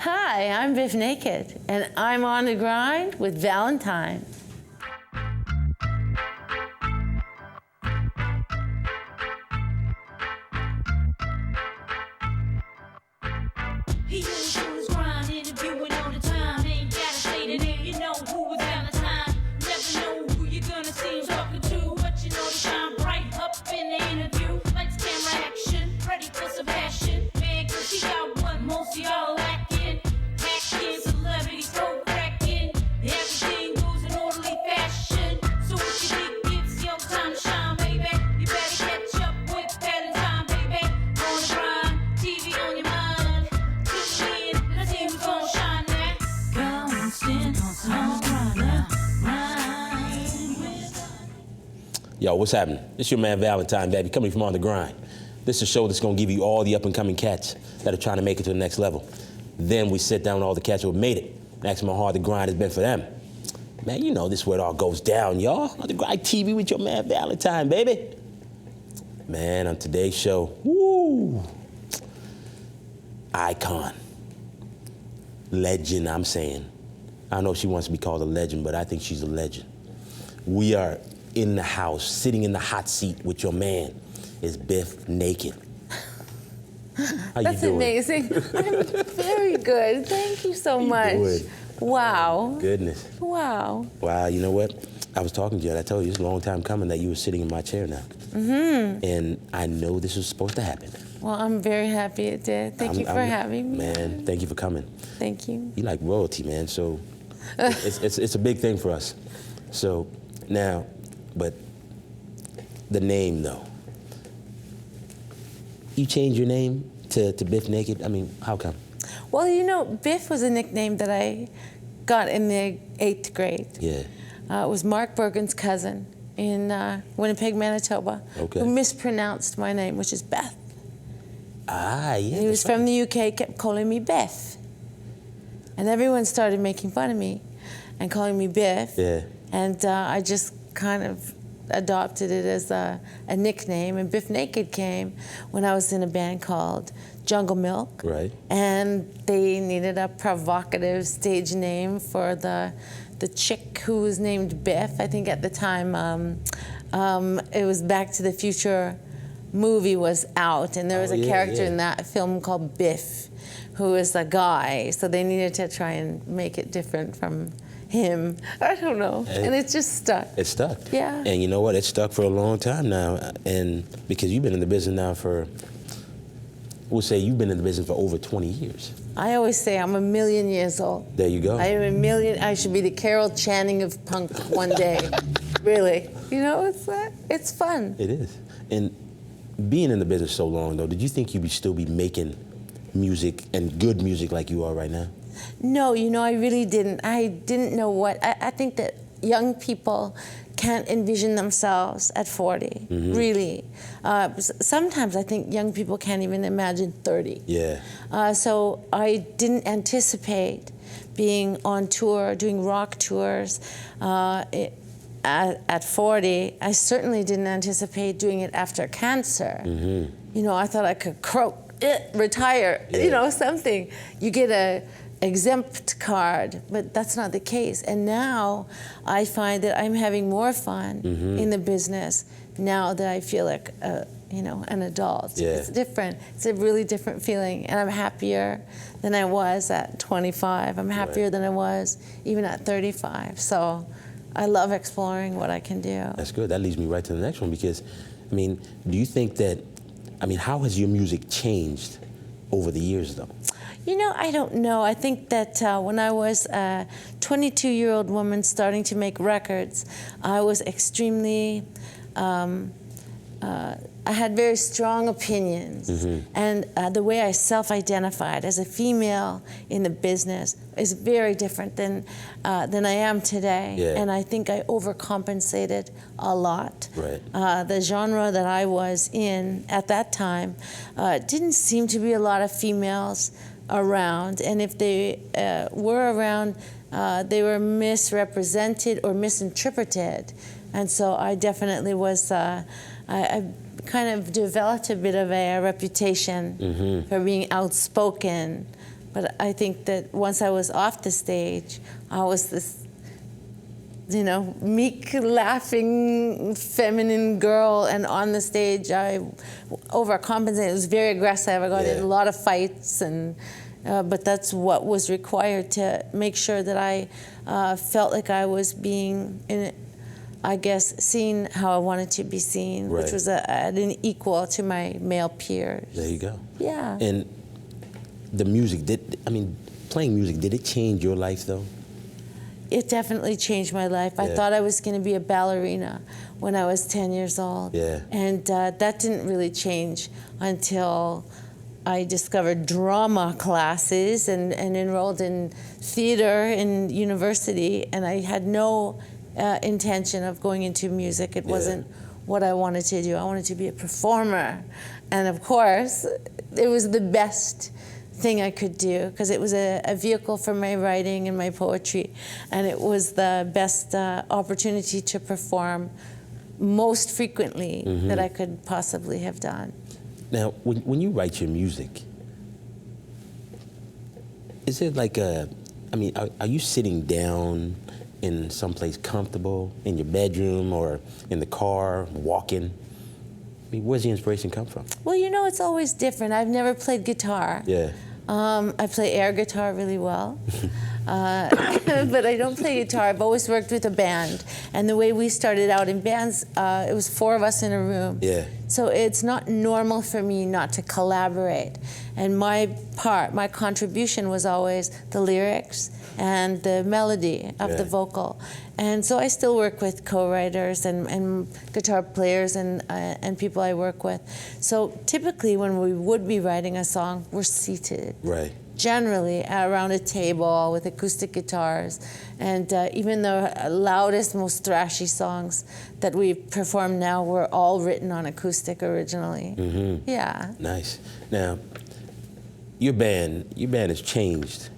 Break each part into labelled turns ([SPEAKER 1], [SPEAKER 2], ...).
[SPEAKER 1] Hi, I'm Biff Naked, and I'm on the grind with Valentine.
[SPEAKER 2] He uses his grind, interviewing all the time. Ain't gotta say the name, you know who is Valentine. Never know who you're gonna see him talking to, but you know they shine bright up in the interview. Lights, camera, action, ready for some passion. Man, cause he got what most of y'all lacking. Hacking, celebrities, toe cracking. Everything goes in orderly fashion. So if you think it's your time to shine, baby, you better catch up with Valentine, baby. On the grind, TV on your mind. Tune in, let's see who's gonna shine next. Come stand on grind now. Grind with
[SPEAKER 3] Yo, what's happening? It's your man Valentine, baby, coming from On the Grind. This is a show that's gonna give you all the up-and-coming cats that are trying to make it to the next level. Then we sit down with all the cats who have made it and ask them how hard the grind has been for them. Man, you know this is where it all goes down, y'all. On the Grind TV with your man Valentine, baby. Man, on today's show, woo, icon, legend, I'm saying. I don't know if she wants to be called a legend, but I think she's a legend. We are in the house, sitting in the hot seat with your man. Is Biff Naked. How
[SPEAKER 1] That's
[SPEAKER 3] you doing?
[SPEAKER 1] amazing. I'm very good. Thank you so much.
[SPEAKER 3] doing?
[SPEAKER 1] Wow.
[SPEAKER 3] Goodness.
[SPEAKER 1] Wow.
[SPEAKER 3] Wow, you know what? I was talking to you and I told you it's a long time coming that you were sitting in my chair now. Mm-hmm. And I know this was supposed to happen.
[SPEAKER 1] Well, I'm very happy it did. Thank you for having me.
[SPEAKER 3] Man, thank you for coming.
[SPEAKER 1] Thank you.
[SPEAKER 3] You like royalty, man, so it's a big thing for us. So now, but the name though. You changed your name to Biff Naked? I mean, how come?
[SPEAKER 1] Well, you know, Biff was a nickname that I got in the 8th grade.
[SPEAKER 3] Yeah.
[SPEAKER 1] It was Mark Bergen's cousin in Winnipeg, Manitoba,
[SPEAKER 3] Okay.
[SPEAKER 1] who mispronounced my name, which is Beth.
[SPEAKER 3] Ah, yeah.
[SPEAKER 1] He was
[SPEAKER 3] that's
[SPEAKER 1] from the UK, kept calling me Beth. And everyone started making fun of me and calling me Biff.
[SPEAKER 3] Yeah.
[SPEAKER 1] And I just kind of adopted it as a nickname. And Biff Naked came when I was in a band called Jungle Milk.
[SPEAKER 3] Right.
[SPEAKER 1] And they needed a provocative stage name for the chick who was named Biff. I think at the time it was Back to the Future movie was out, and there was a character in that film called Biff, who was a guy. So they needed to try and make it different from him. I don't know. And it just stuck.
[SPEAKER 3] It stuck.
[SPEAKER 1] Yeah.
[SPEAKER 3] And you know what? It's stuck for a long time now. And because you've been in the business now for, we'll say you've been in the business for over 20 years.
[SPEAKER 1] I always say I'm 1,000,000 years old.
[SPEAKER 3] There you go.
[SPEAKER 1] I am 1,000,000. I should be the Carol Channing of punk one day. Really. You know, it's fun.
[SPEAKER 3] It is. And being in the business so long, though, did you think you'd still be making music and good music like you are right now?
[SPEAKER 1] No, you know, I really didn't. I didn't know what. I think that young people can't envision themselves at 40, really. Sometimes I think young people can't even imagine 30.
[SPEAKER 3] Yeah.
[SPEAKER 1] So I didn't anticipate being on tour, doing rock tours at 40. I certainly didn't anticipate doing it after cancer. You know, I thought I could croak, retire, you know, something. You get a exempt card, but that's not the case. And now I find that I'm having more fun in the business now that I feel like, you know, an adult.
[SPEAKER 3] Yeah.
[SPEAKER 1] It's different. It's a really different feeling, and I'm happier than I was at 25. I'm happier than I was even at 35. So I love exploring what I can do.
[SPEAKER 3] That's good. That leads me right to the next one because, I mean, do you think that, I mean, how has your music changed over the years, though?
[SPEAKER 1] You know, I don't know. I think that when I was a 22-year-old woman starting to make records, I was extremely, I had very strong opinions. And the way I self-identified as a female in the business is very different than I am today.
[SPEAKER 3] Yeah.
[SPEAKER 1] And I think I overcompensated a lot.
[SPEAKER 3] Right.
[SPEAKER 1] The genre that I was in at that time didn't seem to be a lot of females around, and if they were around, they were misrepresented or misinterpreted. And so I definitely was, I kind of developed a bit of a reputation for being outspoken But I think that once I was off the stage, I was this, you know, meek, laughing, feminine girl, and on the stage I overcompensated. It was very aggressive. I got in a lot of fights, and but that's what was required to make sure that I felt like I was being, I guess, seen how I wanted to be seen, which was at an equal to my male peers.
[SPEAKER 3] There you go.
[SPEAKER 1] Yeah.
[SPEAKER 3] And the music, playing music, did it change your life though?
[SPEAKER 1] It definitely changed my life. I thought I was going to be a ballerina when I was 10 years old.
[SPEAKER 3] Yeah.
[SPEAKER 1] And that didn't really change until I discovered drama classes and enrolled in theater in university. And I had no intention of going into music. It wasn't what I wanted to do. I wanted to be a performer. And of course, it was the best thing I could do because it was a vehicle for my writing and my poetry, and it was the best opportunity to perform most frequently that I could possibly have done.
[SPEAKER 3] Now, when you write your music, is it like are you sitting down in someplace comfortable, in your bedroom or in the car, walking? I mean, where's the inspiration come from?
[SPEAKER 1] Well, you know, it's always different. I've never played guitar.
[SPEAKER 3] Yeah.
[SPEAKER 1] I play air guitar really well, but I don't play guitar. I've always worked with a band, and the way we started out in bands, it was 4 of us in a room.
[SPEAKER 3] Yeah.
[SPEAKER 1] So it's not normal for me not to collaborate, and my contribution was always the lyrics and the melody of the vocal. And so I still work with co-writers and guitar players and people I work with. So typically when we would be writing a song, we're seated.
[SPEAKER 3] Right.
[SPEAKER 1] Generally around a table with acoustic guitars. And even the loudest, most thrashy songs that we perform now were all written on acoustic originally. Mm-hmm. Yeah.
[SPEAKER 3] Nice. Now, your band has changed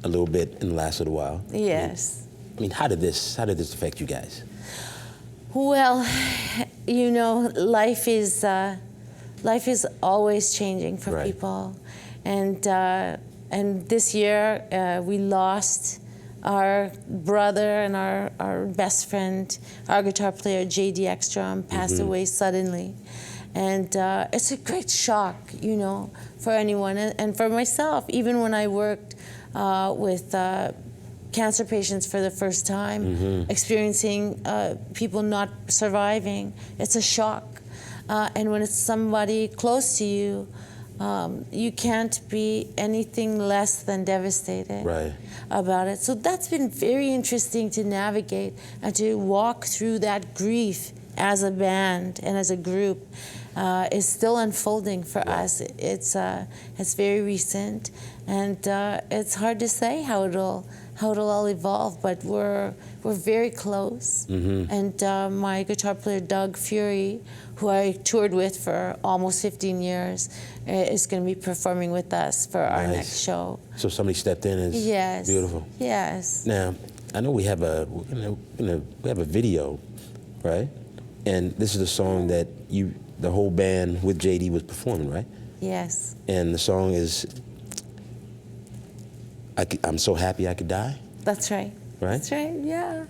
[SPEAKER 3] a little bit in the last little while.
[SPEAKER 1] Yes.
[SPEAKER 3] I mean, how did this affect you guys?
[SPEAKER 1] Well, you know, life is always changing for people, and this year we lost our brother and our best friend, our guitar player J.D. Ekstrom, passed away suddenly, and it's a great shock, you know, for anyone and for myself. Even when I worked with cancer patients for the first time, experiencing people not surviving, it's a shock. And when it's somebody close to you, you can't be anything less than devastated about it. So that's been very interesting to navigate and to walk through that grief as a band and as a group is still unfolding for us. It's very recent, and it's hard to say how it'll all evolve, but we're very close. And my guitar player Doug Fury, who I toured with for almost 15 years, is going to be performing with us for our next show.
[SPEAKER 3] So somebody stepped in. Is beautiful.
[SPEAKER 1] Yes.
[SPEAKER 3] Now, I know we have a video, right? And this is the song that the whole band with JD was performing, right?
[SPEAKER 1] Yes.
[SPEAKER 3] And the song is I'm so happy I could die.
[SPEAKER 1] That's right.
[SPEAKER 3] Right?
[SPEAKER 1] That's right, yeah.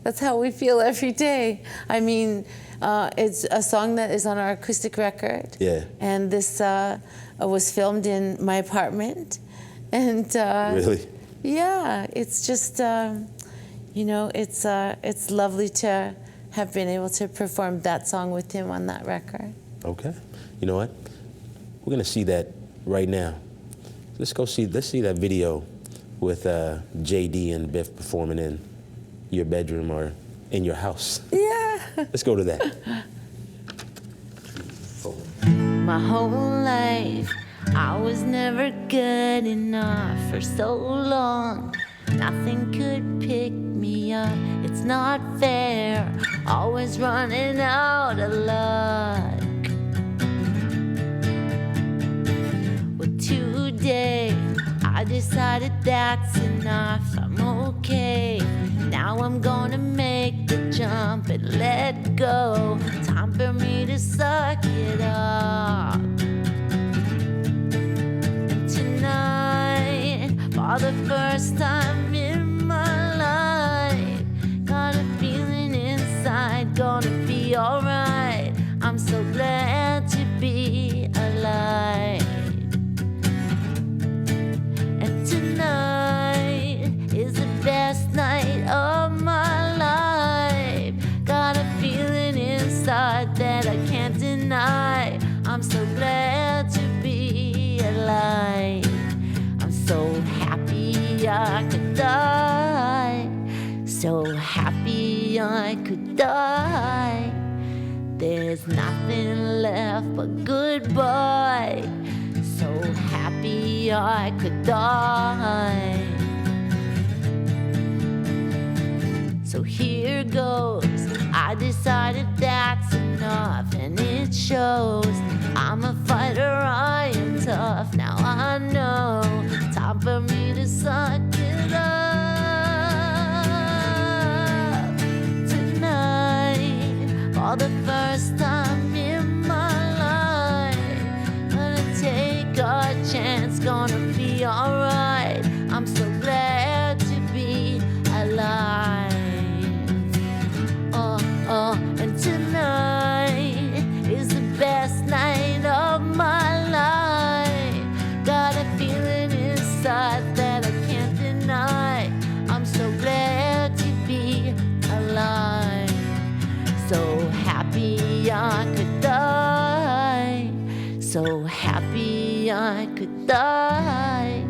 [SPEAKER 1] That's how we feel every day. I mean, it's a song that is on our acoustic record.
[SPEAKER 3] Yeah.
[SPEAKER 1] And this was filmed in my apartment. And
[SPEAKER 3] really?
[SPEAKER 1] Yeah, it's just, you know, it's lovely to have been able to perform that song with him on that record.
[SPEAKER 3] Okay. You know what? We're gonna see that right now. Let's see that video with JD and Biff performing in your bedroom or in your house.
[SPEAKER 1] Yeah.
[SPEAKER 3] Let's go to that.
[SPEAKER 1] My whole life, I was never good enough for so long. Nothing could pick me up, it's not fair. Always running out of luck. Well, today, I decided that's enough, I'm okay. Now I'm gonna make the jump and let go. Time for me to suck it up. And tonight For the first time in my life, got a feeling inside, gonna be alright. I'm so glad to be alive. And tonight is the best night of my life. Got a feeling inside that I can't deny. I'm so glad to be alive. I'm so happy I could die. So happy I could die. There's nothing left but goodbye. So happy I could die. So here goes. I decided that's enough, and it shows. I'm a fighter, I am tough. Now I know, time for me to suck it up. Tonight, for the first time in my life, gonna take a chance, gonna be alright. I'm so glad to be alive. And tonight is the best night of my life. Got a feeling inside that I can't deny. I'm so glad to be alive. So happy I could die. So happy I could die.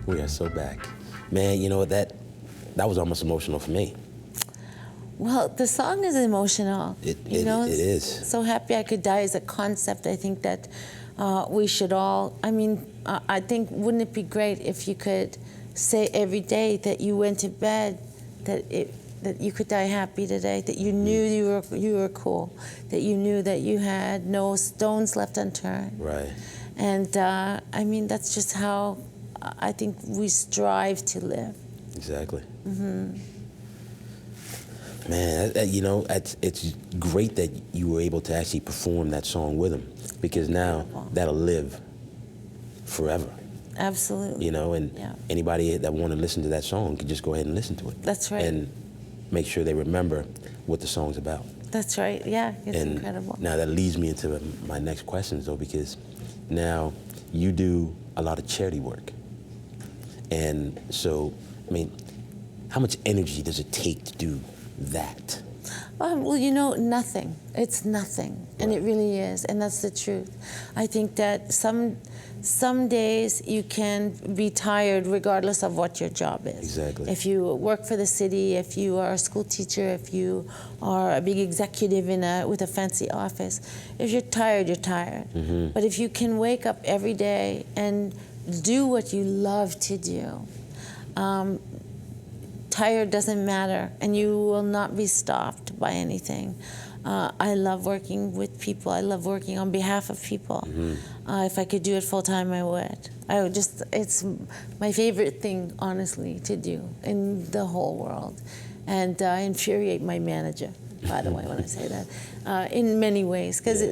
[SPEAKER 3] We are so back. Man, you know, that was almost emotional for me.
[SPEAKER 1] Well, the song is emotional.
[SPEAKER 3] It is.
[SPEAKER 1] So happy I could die is a concept. I think that we should all, I think, wouldn't it be great if you could say every day that you went to bed, that you could die happy today, that you knew you were cool, that you knew that you had no stones left unturned.
[SPEAKER 3] Right.
[SPEAKER 1] And that's just how I think we strive to live.
[SPEAKER 3] Exactly. Mm-hmm. Man, you know, it's great that you were able to actually perform that song with him, because now that'll live forever.
[SPEAKER 1] Absolutely.
[SPEAKER 3] You know, and anybody that want to listen to that song can just go ahead and listen to it.
[SPEAKER 1] That's right.
[SPEAKER 3] And make sure they remember what the song's about.
[SPEAKER 1] That's right. Yeah, it's incredible.
[SPEAKER 3] Now that leads me into my next questions, though, because now you do a lot of charity work. And so, how much energy does it take to do that?
[SPEAKER 1] Well, you know, nothing. It's nothing. And it really is. And that's the truth. I think that some days you can be tired regardless of what your job is.
[SPEAKER 3] Exactly.
[SPEAKER 1] If you work for the city, if you are a school teacher, if you are a big executive with a fancy office, if you're tired, you're tired. Mm-hmm. But if you can wake up every day and do what you love to do, tired doesn't matter, and you will not be stopped by anything. I love working with people. I love working on behalf of people. Mm-hmm. If I could do it full time, I would. It's my favorite thing, honestly, to do in the whole world. And infuriate my manager, by the way, when I say that, in many ways, because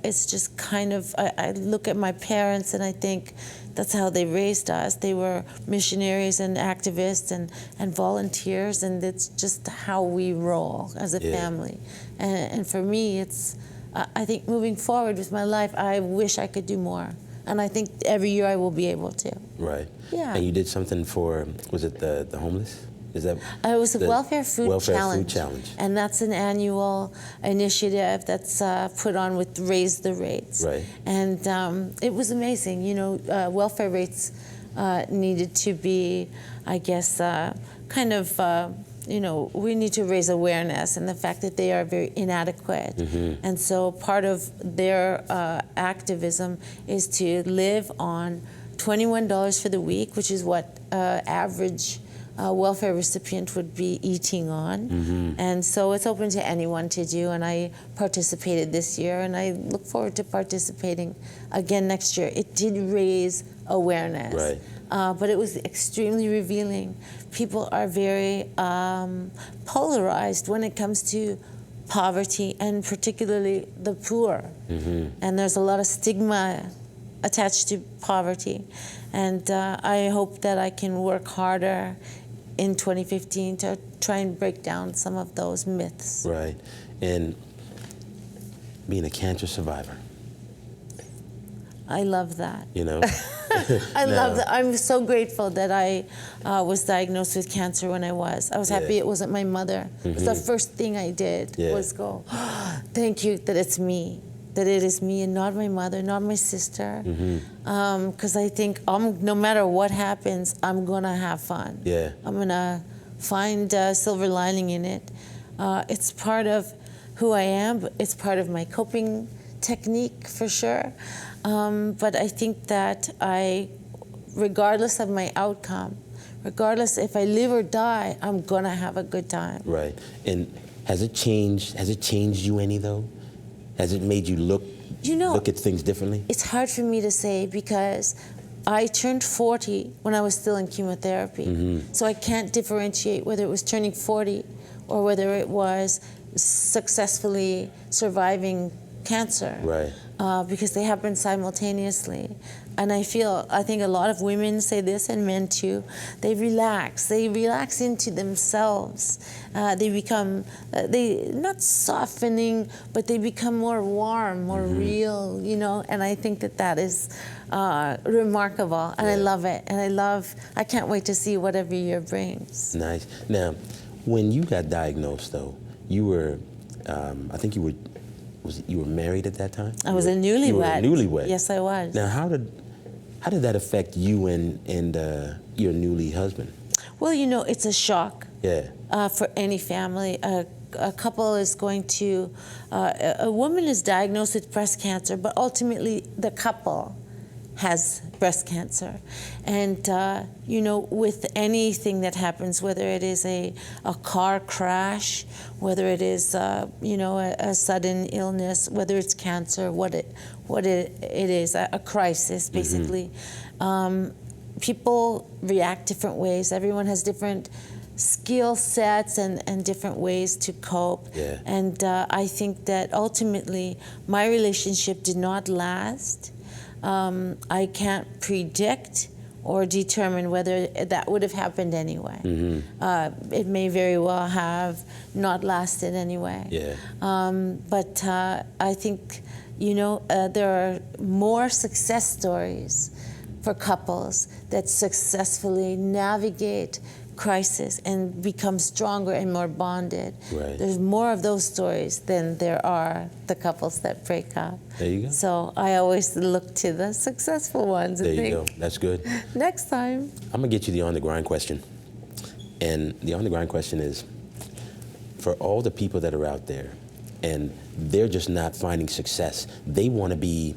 [SPEAKER 1] it's just kind of, I look at my parents and I think that's how they raised us. They were missionaries and activists and volunteers, and it's just how we roll as a family. And for me, it's, I think moving forward with my life, I wish I could do more. And I think every year I will be able to.
[SPEAKER 3] Right.
[SPEAKER 1] Yeah.
[SPEAKER 3] And you did something for, was it the homeless? Is that
[SPEAKER 1] it was a Welfare Food Challenge.
[SPEAKER 3] Food Challenge.
[SPEAKER 1] And that's an annual initiative that's put on with Raise the Rates.
[SPEAKER 3] Right.
[SPEAKER 1] And it was amazing. You know, welfare rates needed to be, I guess, we need to raise awareness and the fact that they are very inadequate. Mm-hmm. And so part of their activism is to live on $21 for the week, which is what average welfare recipient would be eating on. Mm-hmm. And so it's open to anyone to do, and I participated this year, and I look forward to participating again next year. It did raise awareness.
[SPEAKER 3] Right.
[SPEAKER 1] but it was extremely revealing. People are very polarized when it comes to poverty, and particularly the poor. And there's a lot of stigma attached to poverty. And I hope that I can work harder in 2015 to try and break down some of those myths.
[SPEAKER 3] Right. And being a cancer survivor,
[SPEAKER 1] I love that.
[SPEAKER 3] you know?
[SPEAKER 1] I love that. I'm so grateful that I was diagnosed with cancer when I was. I was happy it wasn't my mother. It was the first thing I did was go, thank you that it's me, that it is me and not my mother, not my sister. Because I think no matter what happens, I'm going to have fun.
[SPEAKER 3] Yeah.
[SPEAKER 1] I'm going to find a silver lining in it. It's part of who I am, but it's part of my coping technique for sure. But I think that regardless of my outcome, regardless if I live or die, I'm gonna have a good time.
[SPEAKER 3] Right. And has it changed you any though? Has it made you look at things differently?
[SPEAKER 1] It's hard for me to say because I turned 40 when I was still in chemotherapy. So I can't differentiate whether it was turning 40 or whether it was successfully surviving cancer.
[SPEAKER 3] Right.
[SPEAKER 1] Because they happen simultaneously. And I think a lot of women say this, and men too, they relax into themselves. They become, not softening, but they become more warm, more real, and I think that is remarkable, and I love it. And I can't wait to see what every year brings.
[SPEAKER 3] Nice. Now, when you got diagnosed though, you were, I think you were married at that time?
[SPEAKER 1] I was a newlywed.
[SPEAKER 3] You were a newlywed.
[SPEAKER 1] Yes, I was.
[SPEAKER 3] Now, how did that affect you and your newly husband?
[SPEAKER 1] Well, it's a shock.
[SPEAKER 3] Yeah.
[SPEAKER 1] For any family. A couple is going to, a woman is diagnosed with breast cancer, but ultimately the couple has breast cancer. And, with anything that happens, whether it is a car crash, whether it is, a sudden illness, whether it's cancer, what it is, a crisis, basically, people react different ways. Everyone has different skill sets and different ways to cope.
[SPEAKER 3] Yeah.
[SPEAKER 1] And I think that ultimately my relationship did not last. I can't predict or determine whether that would have happened anyway. It may very well have not lasted anyway.
[SPEAKER 3] Yeah.
[SPEAKER 1] But I think, there are more success stories for couples that successfully navigate crisis and become stronger and more bonded.
[SPEAKER 3] Right.
[SPEAKER 1] There's more of those stories than there are the couples that break up.
[SPEAKER 3] There you go.
[SPEAKER 1] So I always look to the successful ones and
[SPEAKER 3] There you
[SPEAKER 1] think,
[SPEAKER 3] go. That's good.
[SPEAKER 1] next time.
[SPEAKER 3] I'm gonna get you the on the grind question. And the on the grind question is, for all the people that are out there and they're just not finding success, they wanna be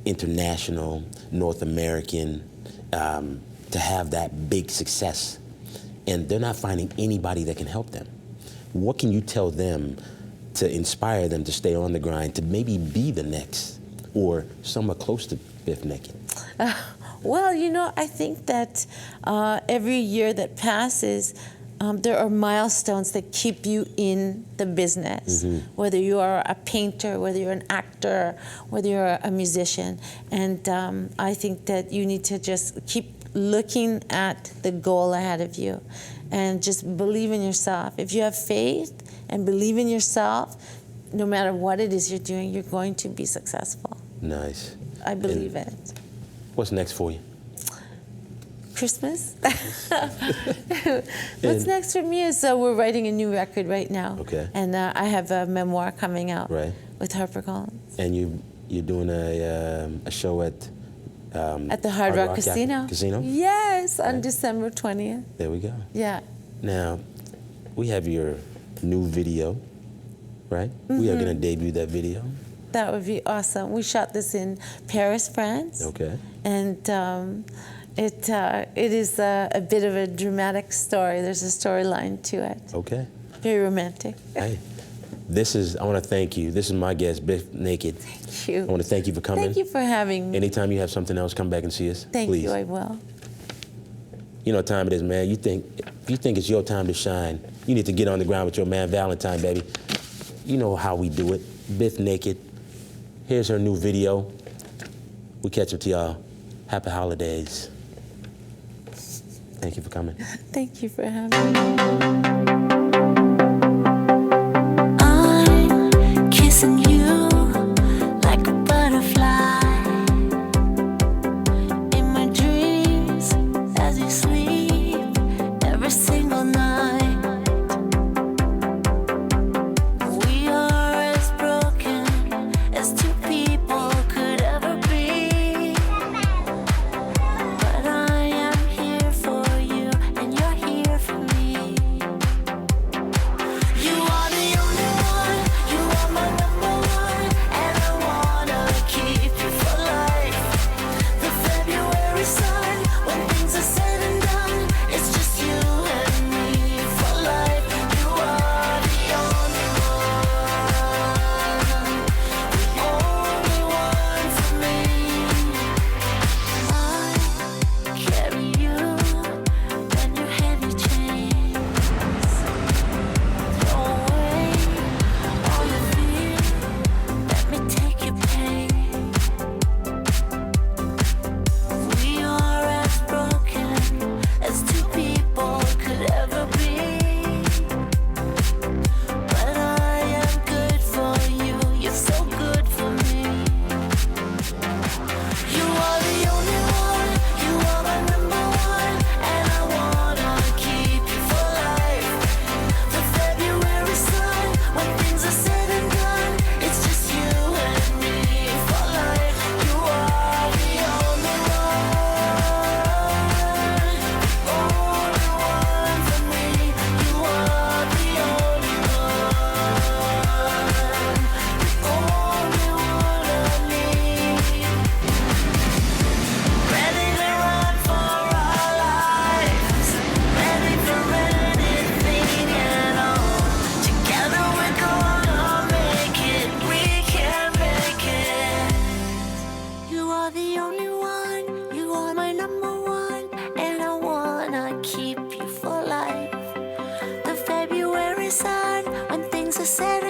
[SPEAKER 3] international, North American, to have that big success. And they're not finding anybody that can help them. What can you tell them to inspire them to stay on the grind, to maybe be the next or somewhat close to Biff Naked?
[SPEAKER 1] Well, I think that every year that passes, there are milestones that keep you in the business, whether you are a painter, whether you're an actor, whether you're a musician. And I think that you need to just keep looking at the goal ahead of you and just believe in yourself. If you have faith and believe in yourself, no matter what it is you're doing, you're going to be successful.
[SPEAKER 3] Nice.
[SPEAKER 1] I believe it.
[SPEAKER 3] What's next for you?
[SPEAKER 1] Christmas. What's next for me is we're writing a new record right now.
[SPEAKER 3] Okay.
[SPEAKER 1] And I have a memoir coming out with HarperCollins.
[SPEAKER 3] And you're doing a show at
[SPEAKER 1] the Hard Rock Casino.
[SPEAKER 3] Casino?
[SPEAKER 1] Yes, on December 20th.
[SPEAKER 3] There we go.
[SPEAKER 1] Yeah.
[SPEAKER 3] Now, we have your new video, right? We are going to debut that video.
[SPEAKER 1] That would be awesome. We shot this in Paris, France.
[SPEAKER 3] Okay.
[SPEAKER 1] And it is a bit of a dramatic story. There's a storyline to it.
[SPEAKER 3] Okay.
[SPEAKER 1] Very romantic.
[SPEAKER 3] Hey, I want to thank you. This is my guest, Biff Naked.
[SPEAKER 1] Thank you.
[SPEAKER 3] I want to thank you for coming.
[SPEAKER 1] Thank you for having me.
[SPEAKER 3] Anytime you have something else, come back and see us.
[SPEAKER 1] Thank
[SPEAKER 3] please.
[SPEAKER 1] you, I will.
[SPEAKER 3] You know what time it is, man. If you think it's your time to shine, you need to get on the ground with your man Valentine, baby. You know how we do it. Biff naked. Here's her new video. We catch up to y'all. Happy holidays. Thank you for coming.
[SPEAKER 1] Thank you for having me.
[SPEAKER 4] I'm kissing you like a butterfly in my dreams as you sleep every single night. We are as broken as two people could ever be, but I am here for you and you're here for me. You are the only one, you are my number one, and I wanna keep you for life. The February sun, when things are said and done, it's just you and me for life. You are the only one for me. I carry you when your heavy chains. Throw away all your fear, let me take your pain. We are as broken as two people could ever be, but I am good for you, you're so good for me. You are the only one, you are my number one, and I wanna keep you for life. The February sun, when things are said and done, it's just you and me for life. You are the only one for me. You are the only one I need. Ready to run for our lives, ready for anything at all. Together we're gonna make it, we can make it. You are the only one, you are my number one, and I wanna keep you for life. The February sun, when things are said